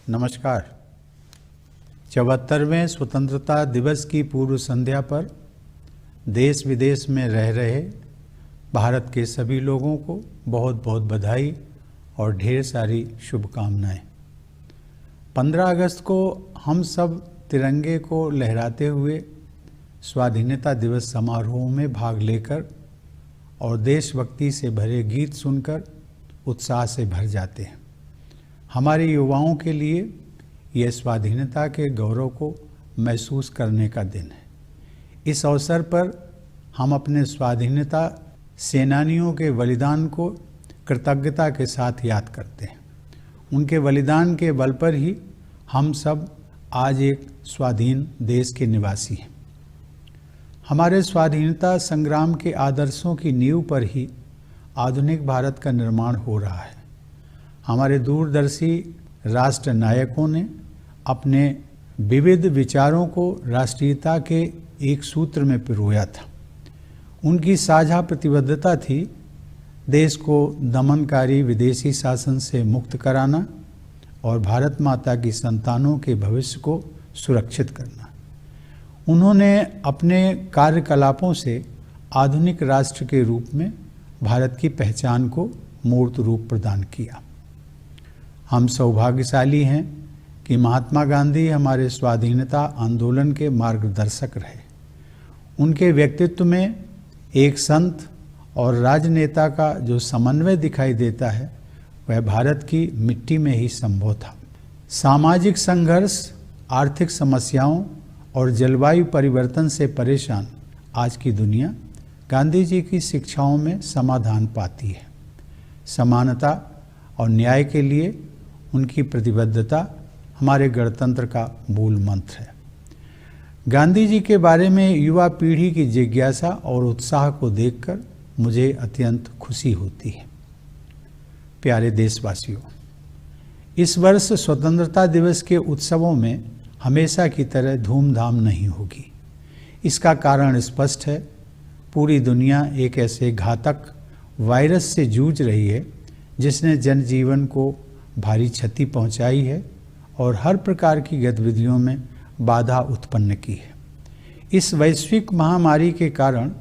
नमस्कार। 74वें स्वतंत्रता दिवस की पूर्व संध्या पर देश विदेश में रह रहे भारत के सभी लोगों को बहुत बहुत बधाई और ढेर सारी शुभकामनाएं। 15 अगस्त को हम सब तिरंगे को लहराते हुए स्वाधीनता दिवस समारोह में भाग लेकर और देशभक्ति से भरे गीत सुनकर उत्साह से भर जाते हैं। हमारे युवाओं के लिए यह स्वाधीनता के गौरव को महसूस करने का दिन है। इस अवसर पर हम अपने स्वाधीनता सेनानियों के बलिदान को कृतज्ञता के साथ याद करते हैं। उनके बलिदान के बल पर ही हम सब आज एक स्वाधीन देश के निवासी हैं। हमारे स्वाधीनता संग्राम के आदर्शों की नींव पर ही आधुनिक भारत का निर्माण हो रहा है। हमारे दूरदर्शी राष्ट्र नायकों ने अपने विविध विचारों को राष्ट्रीयता के एक सूत्र में पिरोया था। उनकी साझा प्रतिबद्धता थी देश को दमनकारी विदेशी शासन से मुक्त कराना और भारत माता की संतानों के भविष्य को सुरक्षित करना। उन्होंने अपने कार्यकलापों से आधुनिक राष्ट्र के रूप में भारत की पहचान को मूर्त रूप प्रदान किया। हम सौभाग्यशाली हैं कि महात्मा गांधी हमारे स्वाधीनता आंदोलन के मार्गदर्शक रहे। उनके व्यक्तित्व में एक संत और राजनेता का जो समन्वय दिखाई देता है वह भारत की मिट्टी में ही संभव था। सामाजिक संघर्ष, आर्थिक समस्याओं और जलवायु परिवर्तन से परेशान आज की दुनिया गांधी जी की शिक्षाओं में समाधान पाती है। समानता और न्याय के लिए उनकी प्रतिबद्धता हमारे गणतंत्र का मूल मंत्र है। गांधी जी के बारे में युवा पीढ़ी की जिज्ञासा और उत्साह को देखकर मुझे अत्यंत खुशी होती है। प्यारे देशवासियों, इस वर्ष स्वतंत्रता दिवस के उत्सवों में हमेशा की तरह धूमधाम नहीं होगी। इसका कारण स्पष्ट है। पूरी दुनिया एक ऐसे घातक वायरस से जूझ रही है जिसने जनजीवन को भारी क्षति पहुंचाई है और हर प्रकार की गतिविधियों में बाधा उत्पन्न की है। इस वैश्विक महामारी के कारण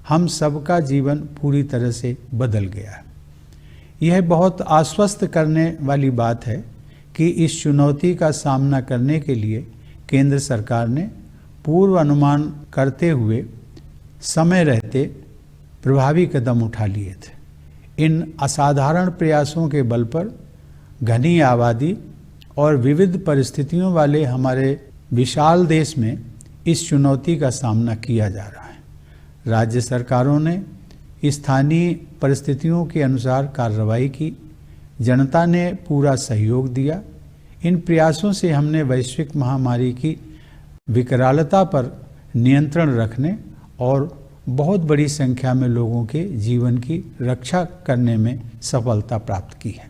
हम सबका जीवन पूरी तरह से बदल गया है। यह बहुत आश्वस्त करने वाली बात है कि इस चुनौती का सामना करने के लिए केंद्र सरकार ने पूर्व अनुमान करते हुए समय रहते प्रभावी कदम उठा लिए थे। इन असाधारण प्रयासों के बल पर घनी आबादी और विविध परिस्थितियों वाले हमारे विशाल देश में इस चुनौती का सामना किया जा रहा है। राज्य सरकारों ने स्थानीय परिस्थितियों के अनुसार कार्रवाई की। जनता ने पूरा सहयोग दिया। इन प्रयासों से हमने वैश्विक महामारी की विकरालता पर नियंत्रण रखने और बहुत बड़ी संख्या में लोगों के जीवन की रक्षा करने में सफलता प्राप्त की है।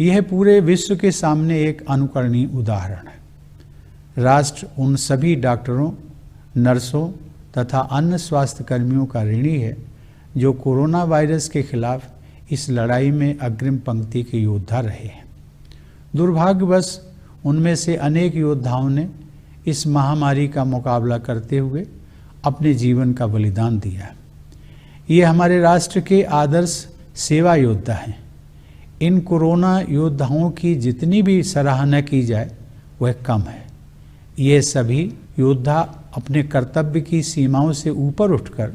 यह पूरे विश्व के सामने एक अनुकरणीय उदाहरण है। राष्ट्र उन सभी डॉक्टरों, नर्सों तथा अन्य स्वास्थ्य कर्मियों का ऋणी है जो कोरोना वायरस के खिलाफ इस लड़ाई में अग्रिम पंक्ति के योद्धा रहे हैं। दुर्भाग्यवश उनमें से अनेक योद्धाओं ने इस महामारी का मुकाबला करते हुए अपने जीवन का बलिदान दिया है। ये हमारे राष्ट्र के आदर्श सेवा योद्धा हैं। इन कोरोना योद्धाओं की जितनी भी सराहना की जाए वह कम है। ये सभी योद्धा अपने कर्तव्य की सीमाओं से ऊपर उठकर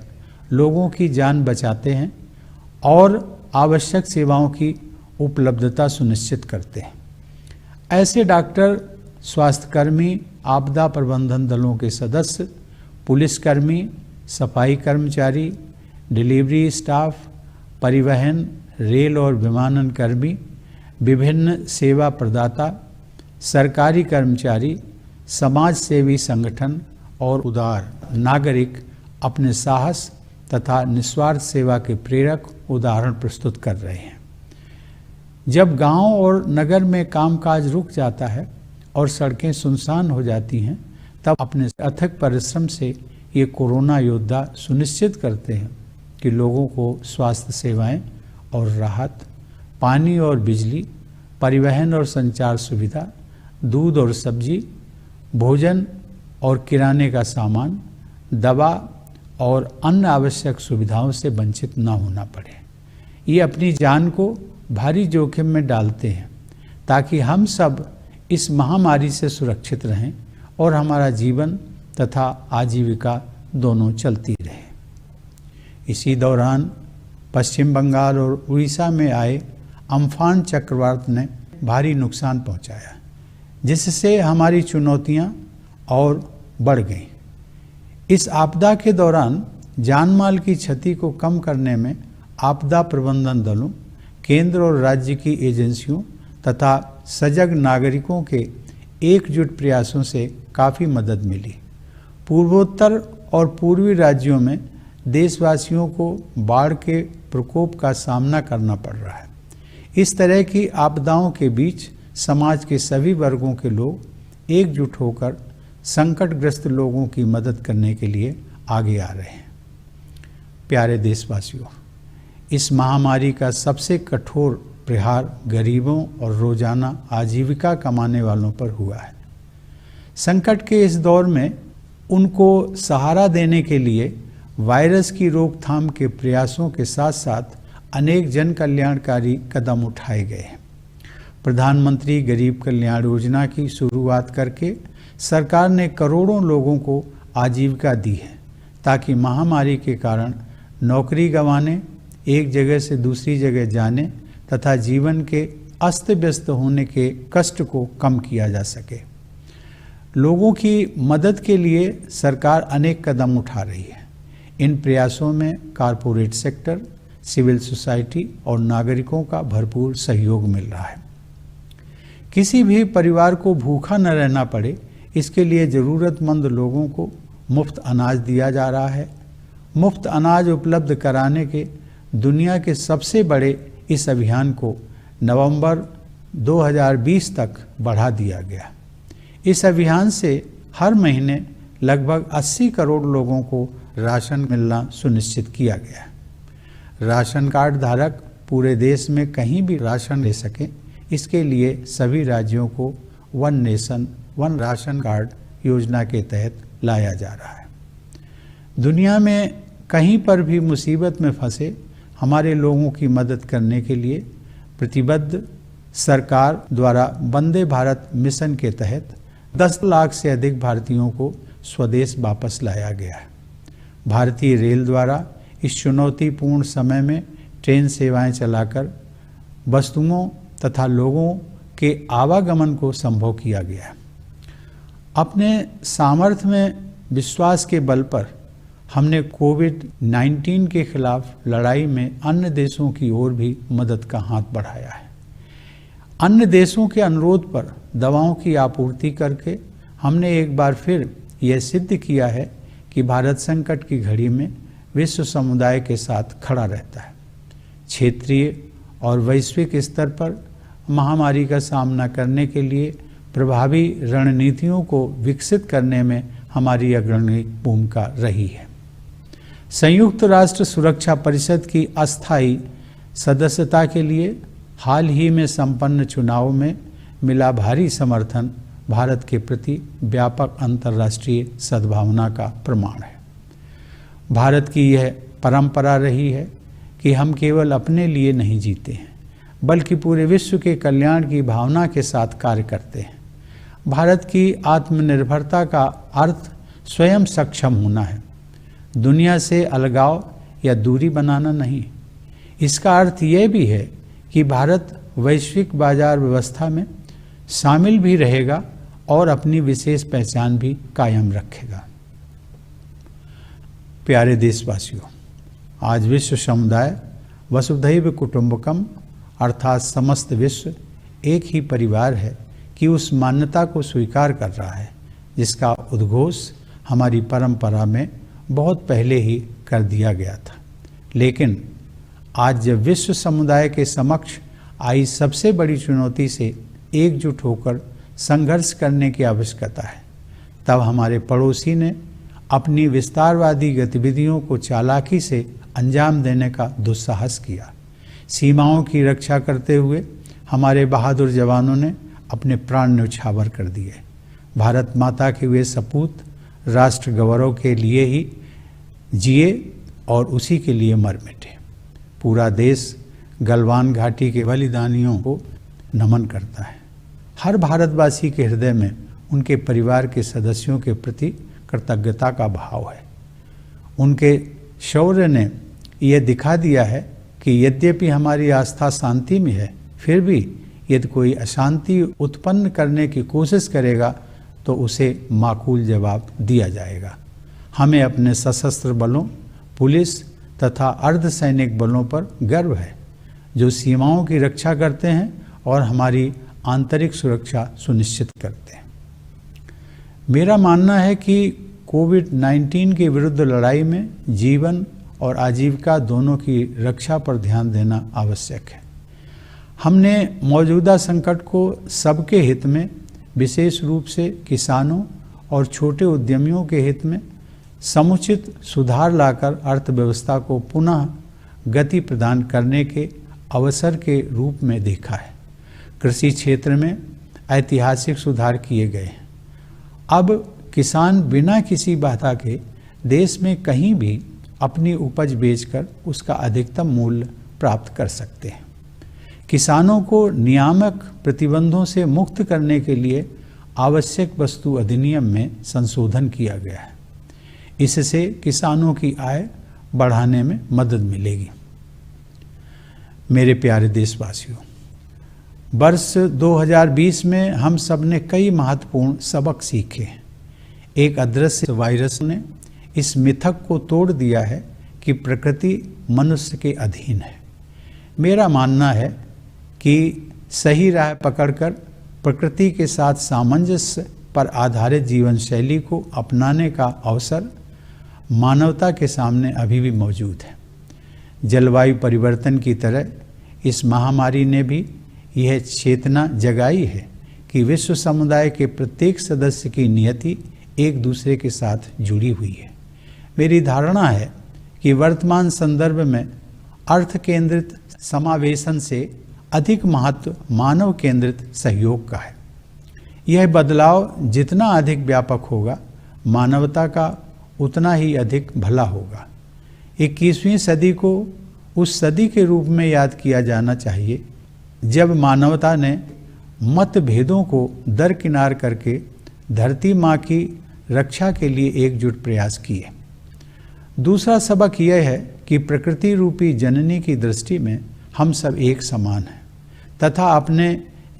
लोगों की जान बचाते हैं और आवश्यक सेवाओं की उपलब्धता सुनिश्चित करते हैं। ऐसे डॉक्टर, स्वास्थ्यकर्मी, आपदा प्रबंधन दलों के सदस्य, पुलिसकर्मी, सफाई कर्मचारी, डिलीवरी स्टाफ, परिवहन, रेल और विमानन कर्मी, विभिन्न सेवा प्रदाता, सरकारी कर्मचारी, समाज सेवी संगठन और उदार नागरिक अपने साहस तथा निस्वार्थ सेवा के प्रेरक उदाहरण प्रस्तुत कर रहे हैं। जब गांव और नगर में कामकाज रुक जाता है और सड़कें सुनसान हो जाती हैं, तब अपने अथक परिश्रम से ये कोरोना योद्धा सुनिश्चित करते हैं कि लोगों को स्वास्थ्य सेवाएं और राहत, पानी और बिजली, परिवहन और संचार सुविधा, दूध और सब्जी, भोजन और किराने का सामान, दवा और अन्य आवश्यक सुविधाओं से वंचित न होना पड़े। ये अपनी जान को भारी जोखिम में डालते हैं ताकि हम सब इस महामारी से सुरक्षित रहें और हमारा जीवन तथा आजीविका दोनों चलती रहे। इसी दौरान पश्चिम बंगाल और उड़ीसा में आए अम्फान चक्रवात ने भारी नुकसान पहुंचाया, जिससे हमारी चुनौतियां और बढ़ गईं। इस आपदा के दौरान जानमाल की क्षति को कम करने में आपदा प्रबंधन दलों, केंद्र और राज्य की एजेंसियों तथा सजग नागरिकों के एकजुट प्रयासों से काफ़ी मदद मिली। पूर्वोत्तर और पूर्वी राज्यों में देशवासियों को बाढ़ के प्रकोप का सामना करना पड़ रहा है। इस तरह की आपदाओं के बीच समाज के सभी वर्गों के लोग एकजुट होकर संकटग्रस्त लोगों की मदद करने के लिए आगे आ रहे हैं। प्यारे देशवासियों, इस महामारी का सबसे कठोर प्रहार गरीबों और रोजाना आजीविका कमाने वालों पर हुआ है। संकट के इस दौर में उनको सहारा देने के लिए वायरस की रोकथाम के प्रयासों के साथ साथ अनेक जन कल्याणकारी कदम उठाए गए हैं। प्रधानमंत्री गरीब कल्याण योजना की शुरुआत करके सरकार ने करोड़ों लोगों को आजीविका दी है, ताकि महामारी के कारण नौकरी गंवाने, एक जगह से दूसरी जगह जाने तथा जीवन के अस्त व्यस्त होने के कष्ट को कम किया जा सके। लोगों की मदद के लिए सरकार अनेक कदम उठा रही है। इन प्रयासों में कॉरपोरेट सेक्टर, सिविल सोसाइटी और नागरिकों का भरपूर सहयोग मिल रहा है। किसी भी परिवार को भूखा न रहना पड़े, इसके लिए ज़रूरतमंद लोगों को मुफ्त अनाज दिया जा रहा है। मुफ्त अनाज उपलब्ध कराने के दुनिया के सबसे बड़े इस अभियान को नवंबर 2020 तक बढ़ा दिया गया। इस अभियान से हर महीने लगभग 80 करोड़ लोगों को राशन मिलना सुनिश्चित किया गया है। राशन कार्ड धारक पूरे देश में कहीं भी राशन ले सकें, इसके लिए सभी राज्यों को one nation one ration card योजना के तहत लाया जा रहा है। दुनिया में कहीं पर भी मुसीबत में फंसे हमारे लोगों की मदद करने के लिए प्रतिबद्ध सरकार द्वारा वंदे भारत मिशन के तहत 10 लाख से अधिक भारतीयों को स्वदेश वापस लाया गया है। भारतीय रेल द्वारा इस चुनौतीपूर्ण समय में ट्रेन सेवाएं चलाकर वस्तुओं तथा लोगों के आवागमन को संभव किया गया है। अपने सामर्थ्य में विश्वास के बल पर हमने कोविड-19 के खिलाफ लड़ाई में अन्य देशों की ओर भी मदद का हाथ बढ़ाया है। अन्य देशों के अनुरोध पर दवाओं की आपूर्ति करके हमने एक बार फिर यह सिद्ध किया है कि भारत संकट की घड़ी में विश्व समुदाय के साथ खड़ा रहता है। क्षेत्रीय और वैश्विक स्तर पर महामारी का सामना करने के लिए प्रभावी रणनीतियों को विकसित करने में हमारी अग्रणी भूमिका रही है। संयुक्त राष्ट्र सुरक्षा परिषद की अस्थायी सदस्यता के लिए हाल ही में संपन्न चुनाव में मिला भारी समर्थन भारत के प्रति व्यापक अंतर्राष्ट्रीय सद्भावना का प्रमाण है। भारत की यह परंपरा रही है कि हम केवल अपने लिए नहीं जीते हैं, बल्कि पूरे विश्व के कल्याण की भावना के साथ कार्य करते हैं। भारत की आत्मनिर्भरता का अर्थ स्वयं सक्षम होना है, दुनिया से अलगाव या दूरी बनाना नहीं। इसका अर्थ यह भी है कि भारत वैश्विक बाजार व्यवस्था में शामिल भी रहेगा और अपनी विशेष पहचान भी कायम रखेगा। प्यारे देशवासियों, आज विश्व समुदाय वसुधैव कुटुंबकम अर्थात समस्त विश्व एक ही परिवार है कि उस मान्यता को स्वीकार कर रहा है जिसका उद्घोष हमारी परंपरा में बहुत पहले ही कर दिया गया था। लेकिन आज जब विश्व समुदाय के समक्ष आई सबसे बड़ी चुनौती से एकजुट होकर संघर्ष करने की आवश्यकता है, तब हमारे पड़ोसी ने अपनी विस्तारवादी गतिविधियों को चालाकी से अंजाम देने का दुस्साहस किया। सीमाओं की रक्षा करते हुए हमारे बहादुर जवानों ने अपने प्राण न्यौछावर कर दिए। भारत माता के वे सपूत राष्ट्र गौरव के लिए ही जिए और उसी के लिए मर मिटे। पूरा देश गलवान घाटी के बलिदानियों को नमन करता है। हर भारतवासी के हृदय में उनके परिवार के सदस्यों के प्रति कृतज्ञता का भाव है। उनके शौर्य ने यह दिखा दिया है कि यद्यपि हमारी आस्था शांति में है, फिर भी यदि कोई अशांति उत्पन्न करने की कोशिश करेगा तो उसे माकूल जवाब दिया जाएगा। हमें अपने सशस्त्र बलों, पुलिस तथा अर्धसैनिक बलों पर गर्व है, जो सीमाओं की रक्षा करते हैं और हमारी आंतरिक सुरक्षा सुनिश्चित करते हैं। मेरा मानना है कि कोविड-19 के विरुद्ध लड़ाई में जीवन और आजीविका दोनों की रक्षा पर ध्यान देना आवश्यक है। हमने मौजूदा संकट को सबके हित में, विशेष रूप से किसानों और छोटे उद्यमियों के हित में समुचित सुधार लाकर अर्थव्यवस्था को पुनः गति प्रदान करने के अवसर के रूप में देखा है। कृषि क्षेत्र में ऐतिहासिक सुधार किए गए हैं। अब किसान बिना किसी बाधा के देश में कहीं भी अपनी उपज बेचकर उसका अधिकतम मूल्य प्राप्त कर सकते हैं। किसानों को नियामक प्रतिबंधों से मुक्त करने के लिए आवश्यक वस्तु अधिनियम में संशोधन किया गया है। इससे किसानों की आय बढ़ाने में मदद मिलेगी। मेरे प्यारे देशवासियों, वर्ष 2020 में हम सब ने कई महत्वपूर्ण सबक सीखे हैं। एक अदृश्य वायरस ने इस मिथक को तोड़ दिया है कि प्रकृति मनुष्य के अधीन है। मेरा मानना है कि सही राह पकड़कर प्रकृति के साथ सामंजस्य पर आधारित जीवन शैली को अपनाने का अवसर मानवता के सामने अभी भी मौजूद है। जलवायु परिवर्तन की तरह इस महामारी ने भी यह चेतना जगाई है कि विश्व समुदाय के प्रत्येक सदस्य की नियति एक दूसरे के साथ जुड़ी हुई है। मेरी धारणा है कि वर्तमान संदर्भ में अर्थ केंद्रित समावेशन से अधिक महत्व मानव केंद्रित सहयोग का है। यह बदलाव जितना अधिक व्यापक होगा, मानवता का उतना ही अधिक भला होगा। 21वीं सदी को उस सदी के रूप में याद किया जाना चाहिए जब मानवता ने मतभेदों को दरकिनार करके धरती माँ की रक्षा के लिए एकजुट प्रयास किए। दूसरा सबक यह है कि प्रकृति रूपी जननी की दृष्टि में हम सब एक समान हैं तथा अपने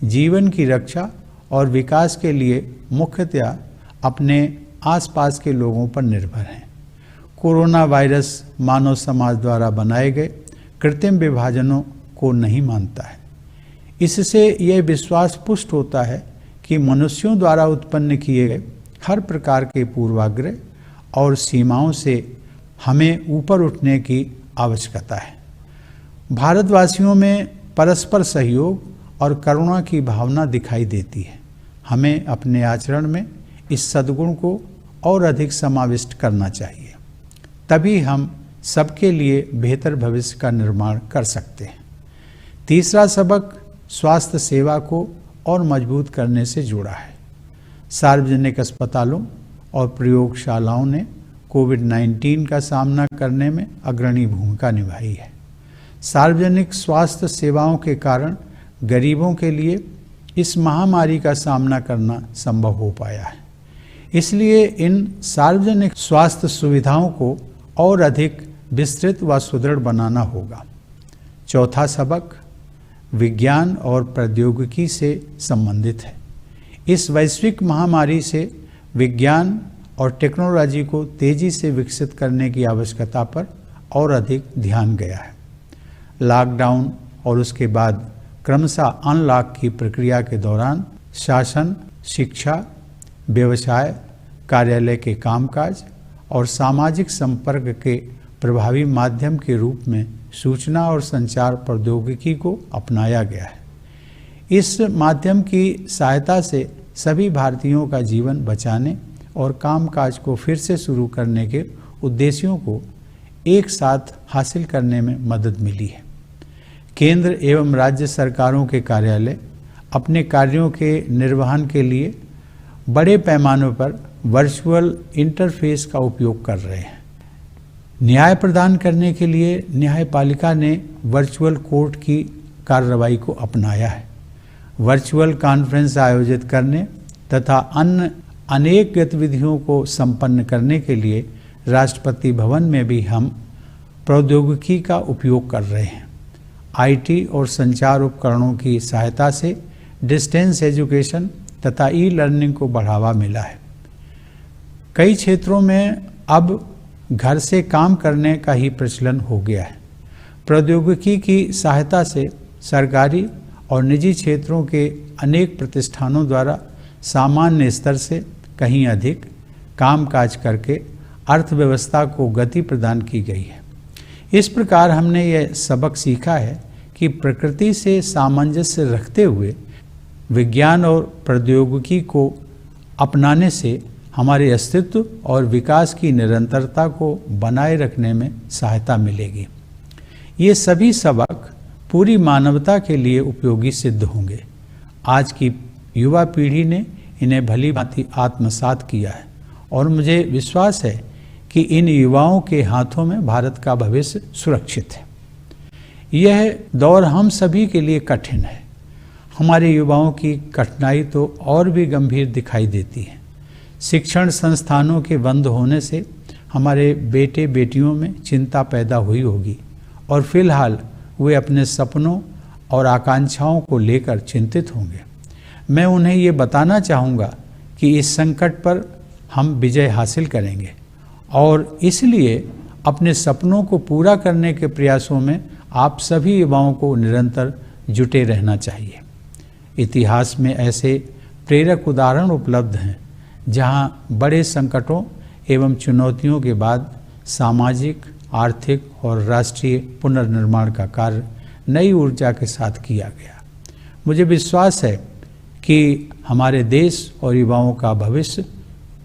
जीवन की रक्षा और विकास के लिए मुख्यतया अपने आसपास के लोगों पर निर्भर हैं। कोरोना वायरस मानव समाज द्वारा बनाए गए कृत्रिम विभाजनों को नहीं मानता है। इससे यह विश्वास पुष्ट होता है कि मनुष्यों द्वारा उत्पन्न किए गए हर प्रकार के पूर्वाग्रह और सीमाओं से हमें ऊपर उठने की आवश्यकता है। भारतवासियों में परस्पर सहयोग और करुणा की भावना दिखाई देती है। हमें अपने आचरण में इस सद्गुण को और अधिक समाविष्ट करना चाहिए, तभी हम सबके लिए बेहतर भविष्य का निर्माण कर सकते हैं। तीसरा सबक स्वास्थ्य सेवा को और मजबूत करने से जुड़ा है। सार्वजनिक अस्पतालों और प्रयोगशालाओं ने कोविड-19 का सामना करने में अग्रणी भूमिका निभाई है। सार्वजनिक स्वास्थ्य सेवाओं के कारण गरीबों के लिए इस महामारी का सामना करना संभव हो पाया है। इसलिए इन सार्वजनिक स्वास्थ्य सुविधाओं को और अधिक विस्तृत व सुदृढ़ बनाना होगा। चौथा सबक विज्ञान और प्रौद्योगिकी से संबंधित है। इस वैश्विक महामारी से विज्ञान और टेक्नोलॉजी को तेजी से विकसित करने की आवश्यकता पर और अधिक ध्यान गया है। लॉकडाउन और उसके बाद क्रमशः अनलॉक की प्रक्रिया के दौरान शासन, शिक्षा, व्यवसाय, कार्यालय के कामकाज और सामाजिक संपर्क के प्रभावी माध्यम के रूप में सूचना और संचार प्रौद्योगिकी को अपनाया गया है। इस माध्यम की सहायता से सभी भारतीयों का जीवन बचाने और कामकाज को फिर से शुरू करने के उद्देश्यों को एक साथ हासिल करने में मदद मिली है। केंद्र एवं राज्य सरकारों के कार्यालय अपने कार्यों के निर्वहन के लिए बड़े पैमाने पर वर्चुअल इंटरफेस का उपयोग कर रहे हैं। न्याय प्रदान करने के लिए न्यायपालिका ने वर्चुअल कोर्ट की कार्रवाई को अपनाया है। वर्चुअल कॉन्फ्रेंस आयोजित करने तथा अन्य अनेक गतिविधियों को संपन्न करने के लिए राष्ट्रपति भवन में भी हम प्रौद्योगिकी का उपयोग कर रहे हैं। आईटी और संचार उपकरणों की सहायता से डिस्टेंस एजुकेशन तथा ई लर्निंग को बढ़ावा मिला है। कई क्षेत्रों में अब घर से काम करने का ही प्रचलन हो गया है। प्रौद्योगिकी की सहायता से सरकारी और निजी क्षेत्रों के अनेक प्रतिष्ठानों द्वारा सामान्य स्तर से कहीं अधिक कामकाज करके अर्थव्यवस्था को गति प्रदान की गई है। इस प्रकार हमने यह सबक सीखा है कि प्रकृति से सामंजस्य रखते हुए विज्ञान और प्रौद्योगिकी को अपनाने से हमारे अस्तित्व और विकास की निरंतरता को बनाए रखने में सहायता मिलेगी। ये सभी सबक पूरी मानवता के लिए उपयोगी सिद्ध होंगे। आज की युवा पीढ़ी ने इन्हें भली भांति आत्मसात किया है और मुझे विश्वास है कि इन युवाओं के हाथों में भारत का भविष्य सुरक्षित है। यह दौर हम सभी के लिए कठिन है। हमारे युवाओं की कठिनाई तो और भी गंभीर दिखाई देती है। शिक्षण संस्थानों के बंद होने से हमारे बेटे बेटियों में चिंता पैदा हुई होगी और फिलहाल वे अपने सपनों और आकांक्षाओं को लेकर चिंतित होंगे। मैं उन्हें ये बताना चाहूँगा कि इस संकट पर हम विजय हासिल करेंगे और इसलिए अपने सपनों को पूरा करने के प्रयासों में आप सभी युवाओं को निरंतर जुटे रहना चाहिए। इतिहास में ऐसे प्रेरक उदाहरण उपलब्ध हैं जहाँ बड़े संकटों एवं चुनौतियों के बाद सामाजिक, आर्थिक और राष्ट्रीय पुनर्निर्माण का कार्य नई ऊर्जा के साथ किया गया। मुझे विश्वास है कि हमारे देश और युवाओं का भविष्य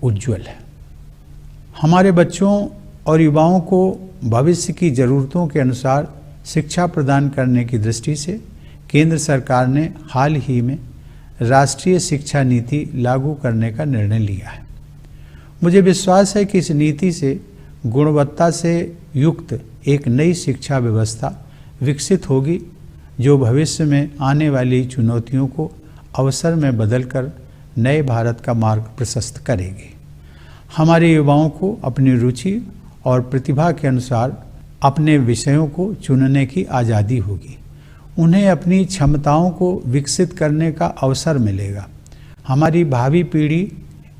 उज्जवल है। हमारे बच्चों और युवाओं को भविष्य की ज़रूरतों के अनुसार शिक्षा प्रदान करने की दृष्टि से केंद्र सरकार ने हाल ही में राष्ट्रीय शिक्षा नीति लागू करने का निर्णय लिया है। मुझे विश्वास है कि इस नीति से गुणवत्ता से युक्त एक नई शिक्षा व्यवस्था विकसित होगी जो भविष्य में आने वाली चुनौतियों को अवसर में बदलकर नए भारत का मार्ग प्रशस्त करेगी। हमारे युवाओं को अपनी रुचि और प्रतिभा के अनुसार अपने विषयों को चुनने की आज़ादी होगी। उन्हें अपनी क्षमताओं को विकसित करने का अवसर मिलेगा। हमारी भावी पीढ़ी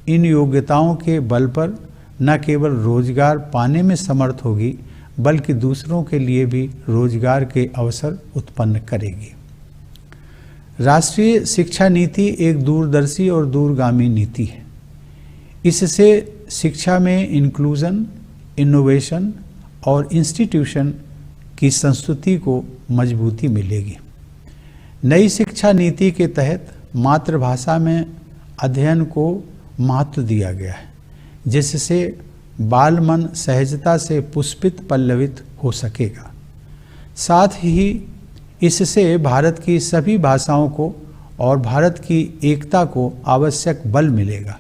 इन योग्यताओं के बल पर न केवल रोजगार पाने में समर्थ होगी बल्कि दूसरों के लिए भी रोजगार के अवसर उत्पन्न करेगी। राष्ट्रीय शिक्षा नीति एक दूरदर्शी और दूरगामी नीति है। इससे शिक्षा में इंक्लूजन, इनोवेशन और इंस्टीट्यूशन की संस्कृति को मजबूती मिलेगी। नई शिक्षा नीति के तहत मातृभाषा में अध्ययन को महत्व दिया गया है, जिससे बाल मन सहजता से पुष्पित पल्लवित हो सकेगा। साथ ही इससे भारत की सभी भाषाओं को और भारत की एकता को आवश्यक बल मिलेगा।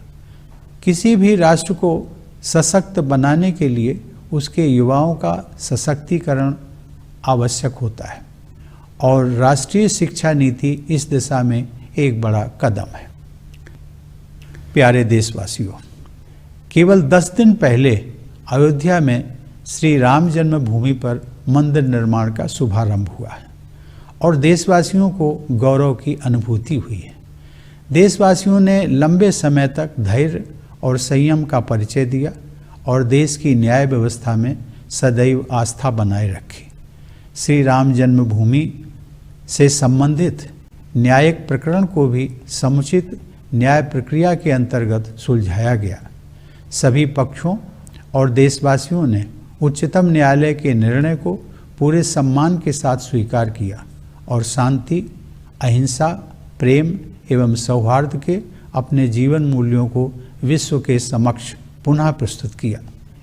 किसी भी राष्ट्र को सशक्त बनाने के लिए उसके युवाओं का सशक्तिकरण आवश्यक होता है और राष्ट्रीय शिक्षा नीति इस दिशा में एक बड़ा कदम है। प्यारे देशवासियों, केवल 10 दिन पहले अयोध्या में श्री राम जन्मभूमि पर मंदिर निर्माण का शुभारंभ हुआ है और देशवासियों को गौरव की अनुभूति हुई है। देशवासियों ने लंबे समय तक धैर्य और संयम का परिचय दिया और देश की न्याय व्यवस्था में सदैव आस्था बनाए रखी। श्री राम जन्मभूमि से संबंधित न्यायिक प्रकरण को भी समुचित न्याय प्रक्रिया के अंतर्गत सुलझाया गया। सभी पक्षों और देशवासियों ने उच्चतम न्यायालय के निर्णय को पूरे सम्मान के साथ स्वीकार किया और शांति, अहिंसा, प्रेम एवं सौहार्द के अपने जीवन मूल्यों को विश्व के समक्ष पुनः प्रस्तुत किया।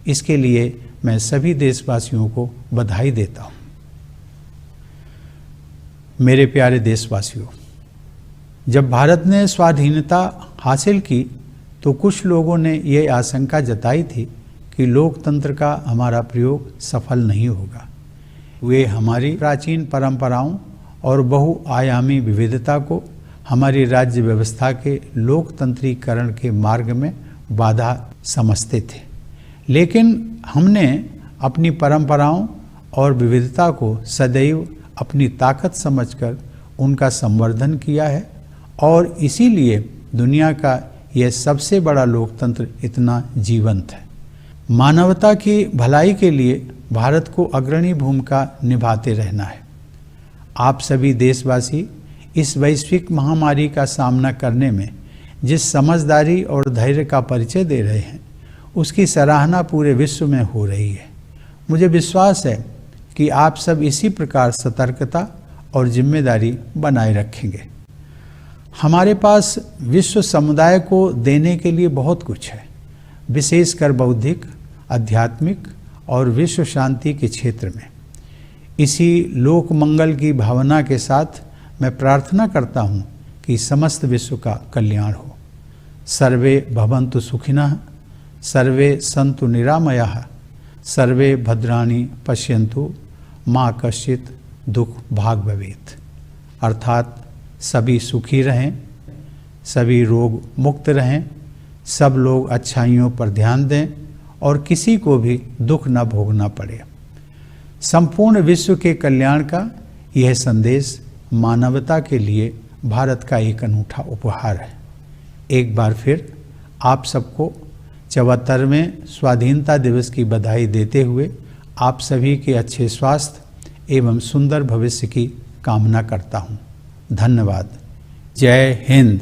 इसके लिए मैं सभी देशवासियों को बधाई देता हूँ। मेरे प्यारे देशवासियों, जब भारत ने स्वाधीनता हासिल की तो कुछ लोगों ने ये आशंका जताई थी कि लोकतंत्र का हमारा प्रयोग सफल नहीं होगा। वे हमारी प्राचीन परंपराओं और बहुआयामी विविधता को हमारी राज्य व्यवस्था के लोकतंत्रीकरण के मार्ग में बाधा समझते थे। लेकिन हमने अपनी परंपराओं और विविधता को सदैव अपनी ताकत समझकर उनका संवर्धन किया है और इसीलिए दुनिया का यह सबसे बड़ा लोकतंत्र इतना जीवंत है। मानवता की भलाई के लिए भारत को अग्रणी भूमिका निभाते रहना है। आप सभी देशवासी इस वैश्विक महामारी का सामना करने में जिस समझदारी और धैर्य का परिचय दे रहे हैं, उसकी सराहना पूरे विश्व में हो रही है। मुझे विश्वास है कि आप सब इसी प्रकार सतर्कता और जिम्मेदारी बनाए रखेंगे। हमारे पास विश्व समुदाय को देने के लिए बहुत कुछ है, विशेषकर बौद्धिक, आध्यात्मिक और विश्व शांति के क्षेत्र में। इसी लोक मंगल की भावना के साथ मैं प्रार्थना करता हूँ कि समस्त विश्व का कल्याण हो। सर्वे भवन्तु सुखिनः, सर्वे सन्तु निरामयाः, सर्वे भद्राणि पश्यन्तु मा कश्चित् दुख भाग भवेत्। अर्थात सभी सुखी रहें, सभी रोग मुक्त रहें, सब लोग अच्छाइयों पर ध्यान दें और किसी को भी दुख न भोगना पड़े। संपूर्ण विश्व के कल्याण का यह संदेश मानवता के लिए भारत का एक अनूठा उपहार है। एक बार फिर आप सबको 74वें स्वाधीनता दिवस की बधाई देते हुए आप सभी के अच्छे स्वास्थ्य एवं सुंदर भविष्य की कामना करता हूँ। धन्यवाद। जय Hind.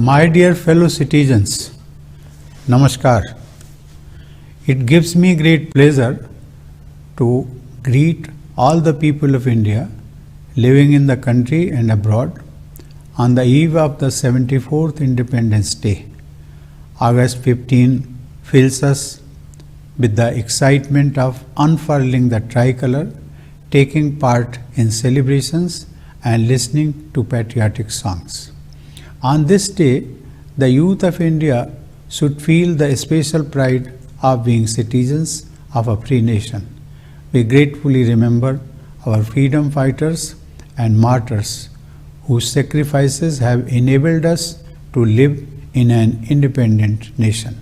My dear fellow citizens, Namaskar. It gives me great pleasure to greet all the people of India living in the country and abroad on the eve of the 74th Independence Day. August 15 fills us with the excitement of unfurling the tricolor, taking part in celebrations and listening to patriotic songs. On this day, the youth of India should feel the special pride of being citizens of a free nation. We gratefully remember our freedom fighters and martyrs whose sacrifices have enabled us to live in an independent nation.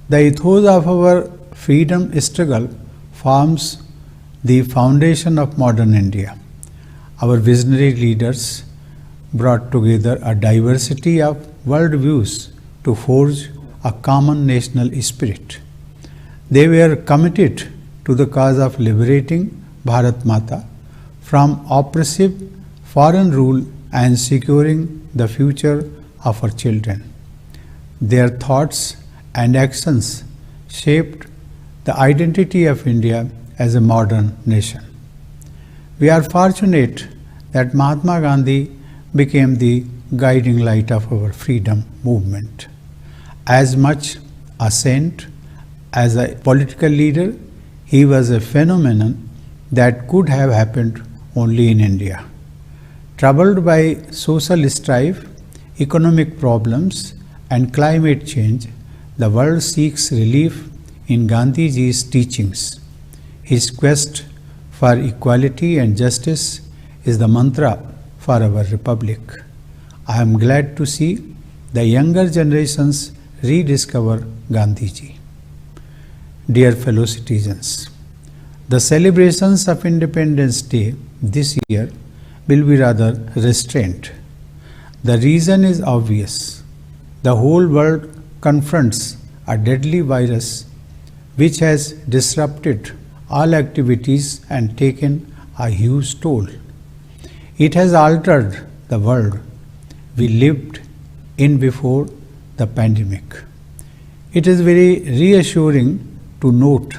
The ethos of our freedom struggle forms the foundation of modern India. Our visionary leaders brought together a diversity of worldviews to forge a common national spirit. They were committed to the cause of liberating Bharat Mata from oppressive foreign rule and securing the future of our children. Their thoughts and actions shaped the identity of India as a modern nation. We are fortunate that Mahatma Gandhi became the guiding light of our freedom movement. As much a saint as a political leader, he was a phenomenon that could have happened only in India. Troubled by social strife, economic problems, and climate change, the world seeks relief in Gandhiji's teachings. His quest for equality and justice is the mantra for our republic. I am glad to see the younger generations rediscover Gandhiji. Dear fellow citizens, the celebrations of Independence Day this year will be rather restrained. The reason is obvious. The whole world confronts a deadly virus which has disrupted all activities and taken a huge toll. It has altered the world we lived in before the pandemic. It is very reassuring to note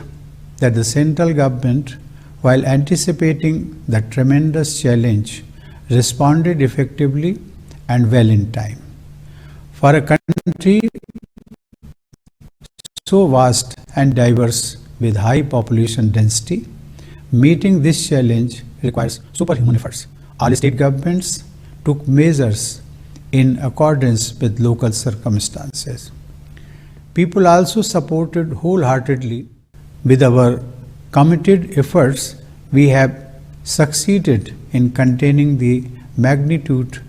that the central government, while anticipating the tremendous challenge, responded effectively and well in time. For a country so vast and diverse with high population density. Meeting this challenge requires superhuman efforts. All state governments took measures in accordance with local circumstances. People also supported wholeheartedly. With our committed efforts, we have succeeded in containing the magnitude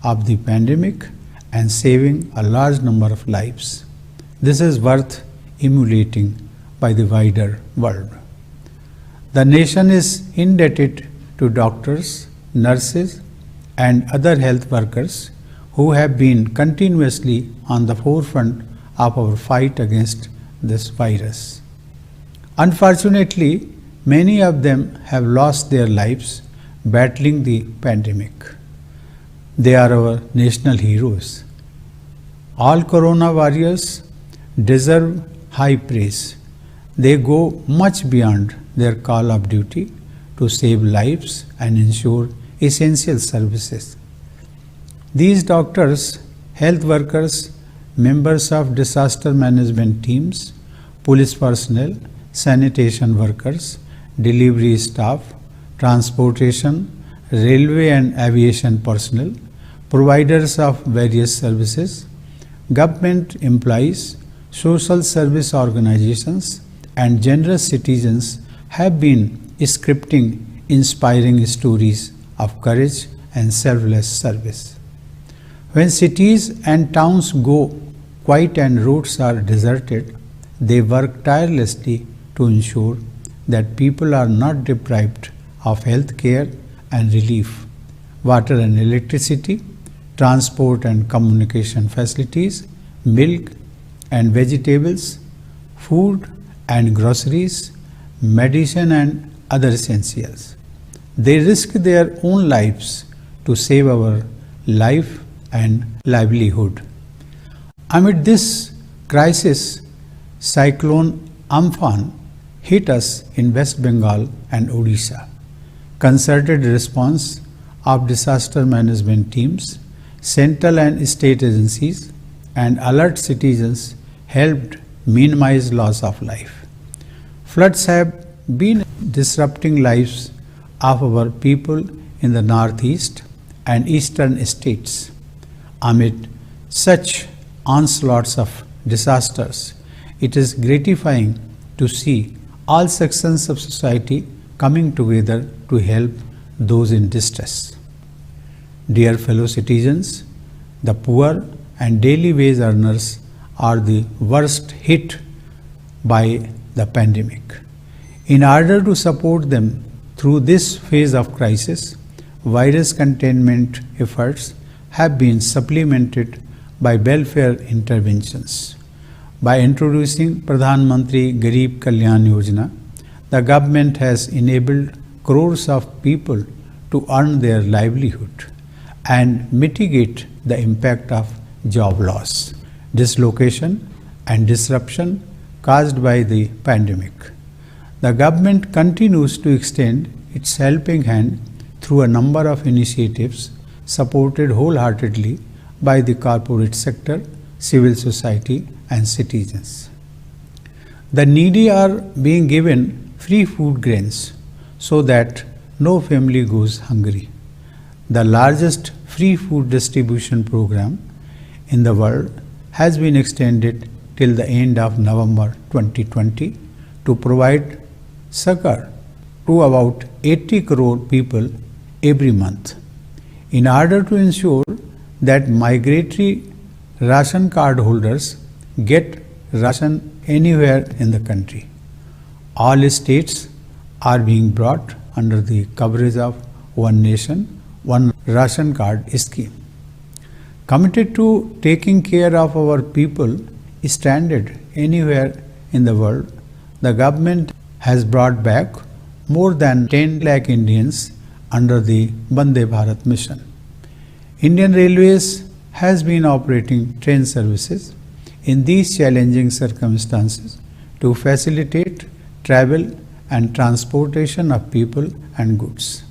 of the pandemic and saving a large number of lives. This is worth emulating by the wider world. The nation is indebted to doctors, nurses, and other health workers who have been continuously on the forefront of our fight against this virus. Unfortunately, many of them have lost their lives battling the pandemic. They are our national heroes. All corona warriors deserve high praise. They go much beyond their call of duty to save lives and ensure essential services. These doctors, health workers, members of disaster management teams, police personnel, sanitation workers, delivery staff, transportation, railway and aviation personnel, providers of various services, government employees, social service organizations, and generous citizens have been scripting inspiring stories of courage and selfless service. When cities and towns go quiet and roads are deserted, they work tirelessly to ensure that people are not deprived of health care and relief, water and electricity, transport and communication facilities, milk and vegetables, food and groceries, medicine and other essentials. They risk their own lives to save our life and livelihood. Amid this crisis, Cyclone Amphan hit us in West Bengal and Odisha. Concerted response of disaster management teams, central and state agencies, and alert citizens helped minimize loss of life. Floods have been disrupting lives of our people in the northeast and eastern states. Amid such onslaughts of disasters, it is gratifying to see all sections of society coming together to help those in distress. Dear fellow citizens, the poor and daily wage earners are the worst hit by the pandemic. In order to support them through this phase of crisis, virus containment efforts have been supplemented by welfare interventions. By introducing Pradhan Mantri Garib Kalyan Yojana, the government has enabled crores of people to earn their livelihood and mitigate the impact of job loss, dislocation, and disruption caused by the pandemic. The government continues to extend its helping hand through a number of initiatives supported wholeheartedly by the corporate sector, civil society, and citizens. The needy are being given free food grains so that no family goes hungry. The largest free food distribution program in the world has been extended till the end of November 2020 to provide succor to about 80 crore people every month. In order to ensure that migratory ration card holders get ration anywhere in the country, all states are being brought under the coverage of One Nation, One Ration Card scheme. Committed to taking care of our people stranded anywhere in the world, the government has brought back more than 10 lakh Indians under the Vande Bharat mission. Indian Railways has been operating train services in these challenging circumstances to facilitate travel and transportation of people and goods.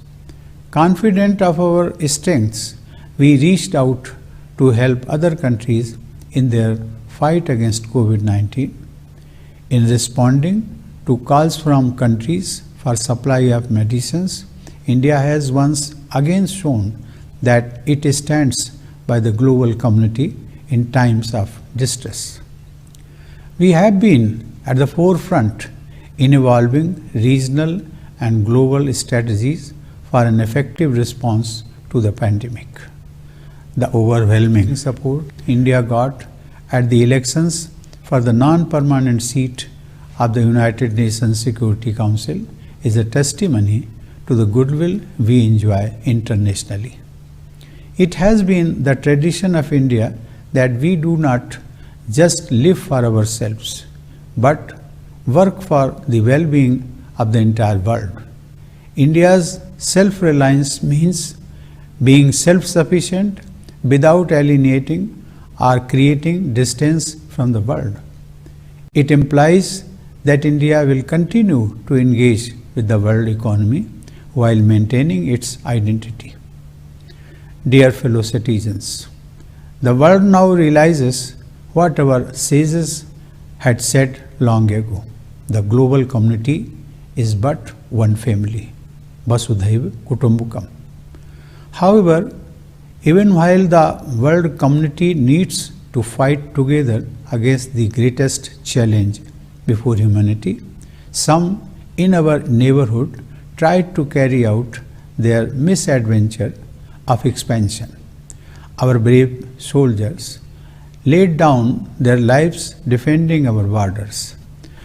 Confident of our strengths, we reached out to help other countries in their fight against COVID-19. In responding to calls from countries for supply of medicines, India has once again shown that it stands by the global community in times of distress. We have been at the forefront in evolving regional and global strategies for an effective response to the pandemic. The overwhelming support India got at the elections for the non-permanent seat of the United Nations Security Council is a testimony to the goodwill we enjoy internationally. It has been the tradition of India that we do not just live for ourselves, but work for the well-being of the entire world. India's self-reliance means being self-sufficient without alienating or creating distance from the world. It implies that India will continue to engage with the world economy while maintaining its identity. Dear fellow citizens, the world now realizes what our sages had said long ago. The global community is but one family, Vasudhaiva Kutumbakam. However, even while the world community needs to fight together against the greatest challenge before humanity, some in our neighborhood tried to carry out their misadventure of expansion. Our brave soldiers laid down their lives defending our borders.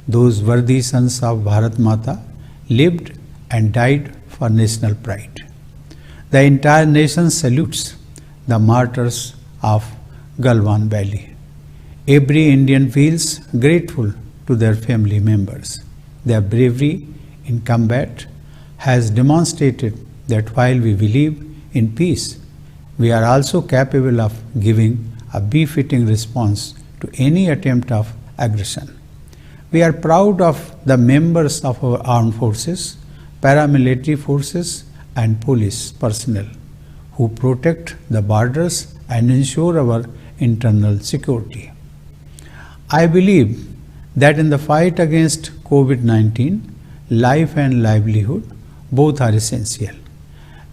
Those worthy sons of Bharat Mata lived and died for national pride. The entire nation salutes the martyrs of Galwan Valley. Every Indian feels grateful to their family members. Their bravery in combat has demonstrated that while we believe in peace, we are also capable of giving a befitting response to any attempt of aggression. We are proud of the members of our armed forces, paramilitary forces, and police personnel who protect the borders and ensure our internal security. I believe that in the fight against COVID-19, life and livelihood both are essential.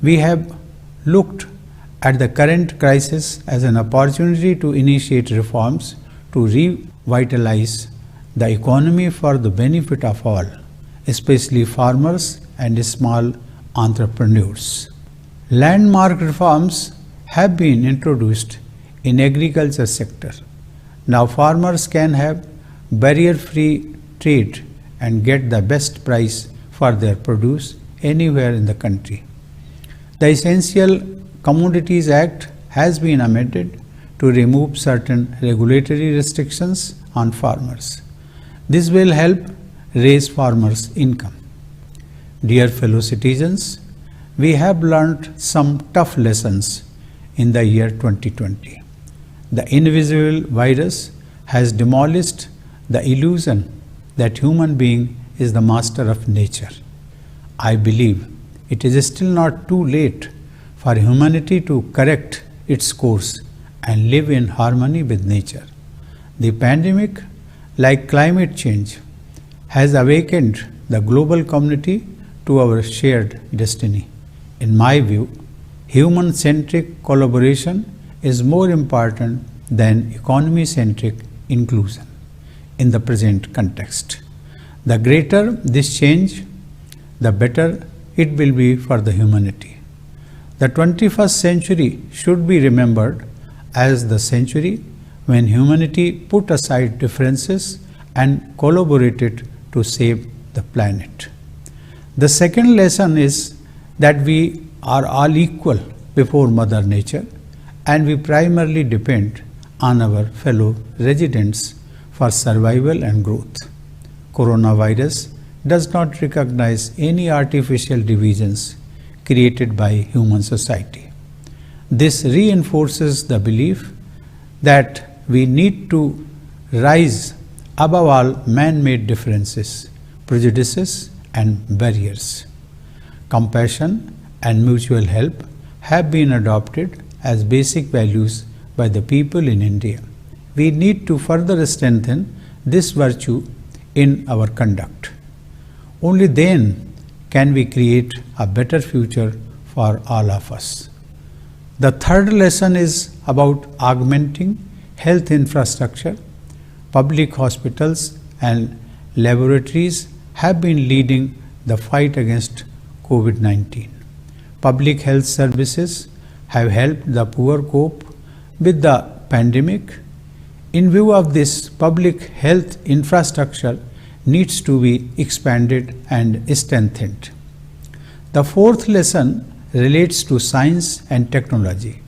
We have looked at the current crisis as an opportunity to initiate reforms to revitalize the economy for the benefit of all, especially farmers and small entrepreneurs. Landmark reforms have been introduced in agriculture sector. Now farmers can have barrier-free trade and get the best price for their produce anywhere in the country. The Essential Commodities Act has been amended to remove certain regulatory restrictions on farmers. This will help raise farmers' income. Dear fellow citizens, we have learned some tough lessons in the year 2020. The invisible virus has demolished the illusion that human being is the master of nature. I believe it is still not too late for humanity to correct its course and live in harmony with nature. The pandemic, like climate change, has awakened the global community to our shared destiny. In my view, human-centric collaboration is more important than economy-centric inclusion in the present context. The greater this change, the better it will be for the humanity. The 21st century should be remembered as the century when humanity put aside differences and collaborated to save the planet. The second lesson is that we are all equal before Mother Nature and we primarily depend on our fellow residents for survival and growth. Coronavirus does not recognize any artificial divisions created by human society. This reinforces the belief that we need to rise above all man-made differences, prejudices, and barriers. Compassion and mutual help have been adopted as basic values by the people in India. We need to further strengthen this virtue in our conduct. Only then can we create a better future for all of us. The third lesson is about augmenting health infrastructure. Public hospitals and laboratories have been leading the fight against COVID-19. Public health services have helped the poor cope with the pandemic. In view of this, public health infrastructure needs to be expanded and strengthened. The fourth lesson relates to science and technology.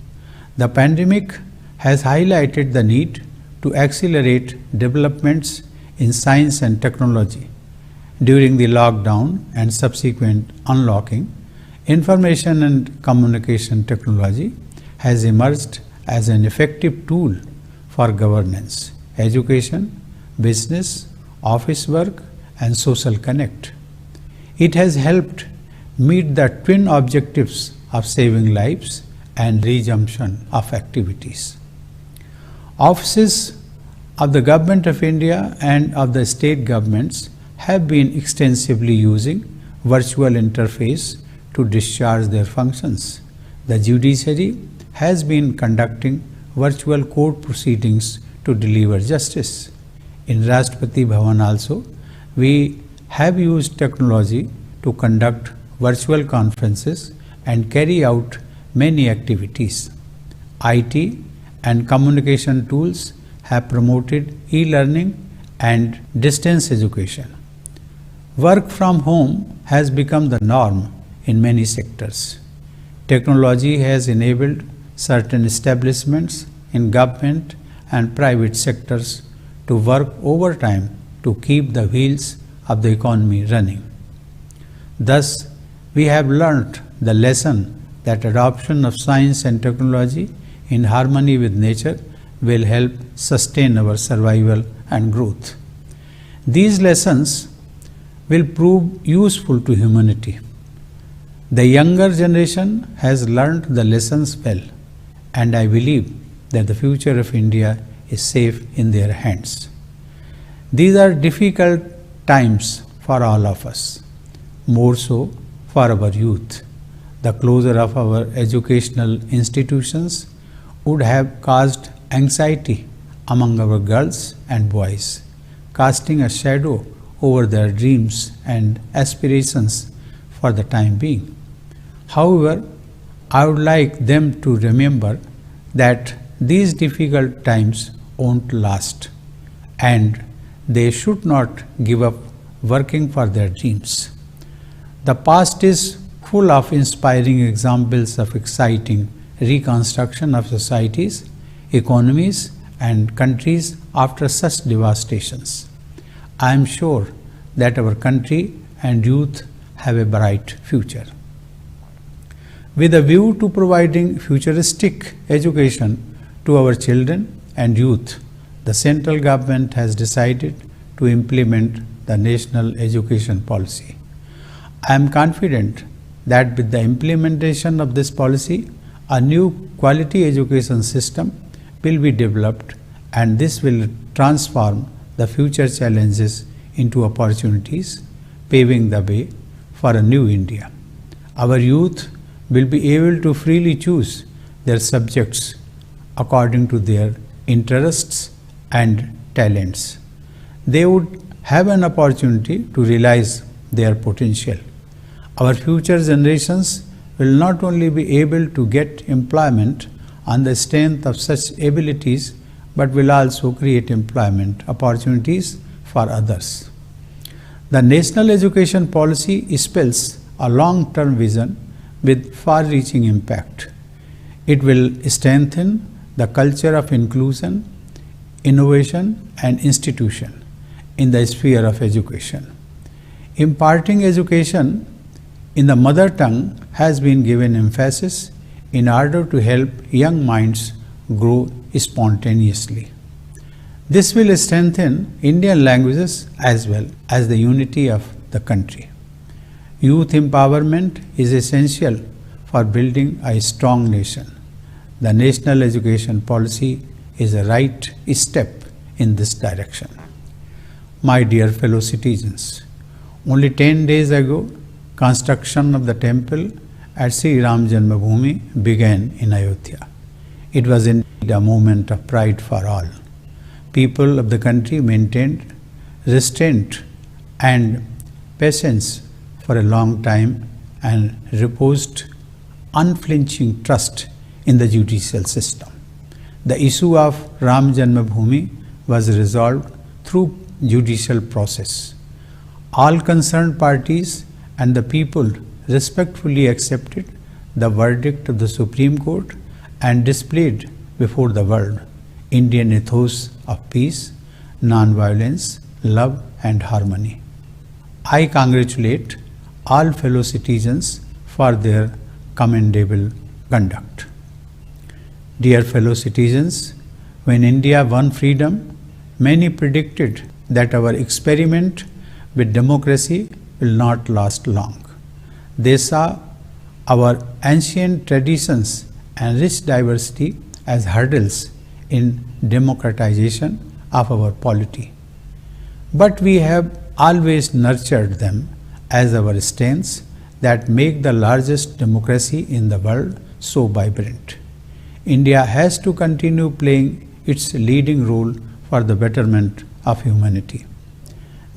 The pandemic has highlighted the need to accelerate developments in science and technology. During the lockdown and subsequent unlocking, information and communication technology has emerged as an effective tool for governance, education, business, office work, and social connect. It has helped meet the twin objectives of saving lives and resumption of activities. Offices of the Government of India and of the state governments have been extensively using virtual interface to discharge their functions. The judiciary has been conducting virtual court proceedings to deliver justice. In Rashtrapati Bhavan also, we have used technology to conduct virtual conferences and carry out many activities. IT and communication tools have promoted e-learning and distance education. Work from home has become the norm in many sectors. Technology has enabled certain establishments in government and private sectors to work overtime to keep the wheels of the economy running. Thus, we have learnt the lesson that adoption of science and technology in harmony with nature will help sustain our survival and growth. These lessons will prove useful to humanity. The younger generation has learnt the lessons well, and I believe that the future of India is safe in their hands. These are difficult times for all of us, more so for our youth. The closure of our educational institutions would have caused anxiety among our girls and boys, casting a shadow over their dreams and aspirations for the time being. However, I would like them to remember that these difficult times won't last, and they should not give up working for their dreams. The past is full of inspiring examples of exciting reconstruction of societies, economies, and countries after such devastations. I am sure that our country and youth have a bright future. With a view to providing futuristic education to our children and youth, the central government has decided to implement the National Education Policy. I am confident that with the implementation of this policy, a new quality education system will be developed, and this will transform the future challenges into opportunities, paving the way for a new India. Our youth will be able to freely choose their subjects according to their interests and talents. They would have an opportunity to realize their potential. Our future generations will not only be able to get employment on the strength of such abilities, but will also create employment opportunities for others. The National Education Policy spells a long-term vision with far-reaching impact. It will strengthen the culture of inclusion, innovation, and institution in the sphere of education. Imparting education in the mother tongue has been given emphasis in order to help young minds grow spontaneously. This will strengthen Indian languages as well as the unity of the country. Youth empowerment is essential for building a strong nation. The National Education Policy is a right step in this direction. My dear fellow citizens, Only 10 days ago, construction of the temple at Sri Ram Janmabhoomi began in Ayodhya. It was indeed a moment of pride for all. People of the country maintained restraint and patience for a long time and reposed unflinching trust in the judicial system. The issue of Ram Janmabhoomi was resolved through judicial process. All concerned parties and the people respectfully accepted the verdict of the Supreme Court and displayed before the world Indian ethos of peace, non-violence, love and harmony. I congratulate all fellow citizens for their commendable conduct. Dear fellow citizens, when India won freedom, many predicted that our experiment with democracy will not last long. They saw our ancient traditions and rich diversity as hurdles in democratization of our polity. But we have always nurtured them as our strengths that make the largest democracy in the world so vibrant. India has to continue playing its leading role for the betterment of humanity.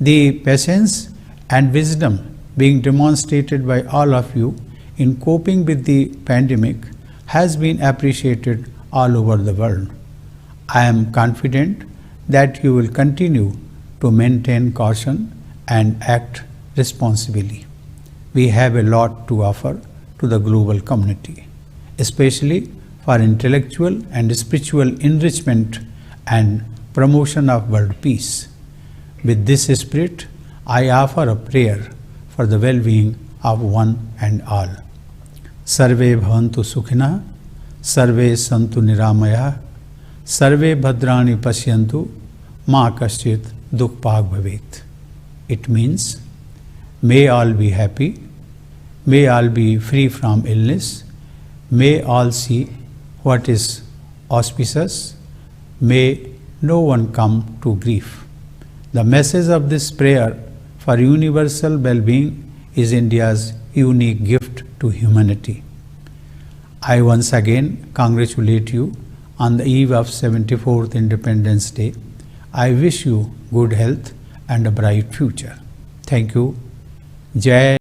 The patience and wisdom being demonstrated by all of you in coping with the pandemic has been appreciated all over the world. I am confident that you will continue to maintain caution and act responsibly. We have a lot to offer to the global community, especially for intellectual and spiritual enrichment and promotion of world peace. With this spirit, I offer a prayer for the well-being of one and all. Sarve bhavantu sukhina, sarve santu niramaya, sarve bhadrani pasyantu, ma kaschit dukbhag bhavet. It means, may all be happy, may all be free from illness, may all see what is auspicious, may no one come to grief. The message of this prayer for universal well-being is India's unique gift to humanity. I once again congratulate you on the eve of 74th Independence Day. I wish you good health and a bright future. Thank you. Jai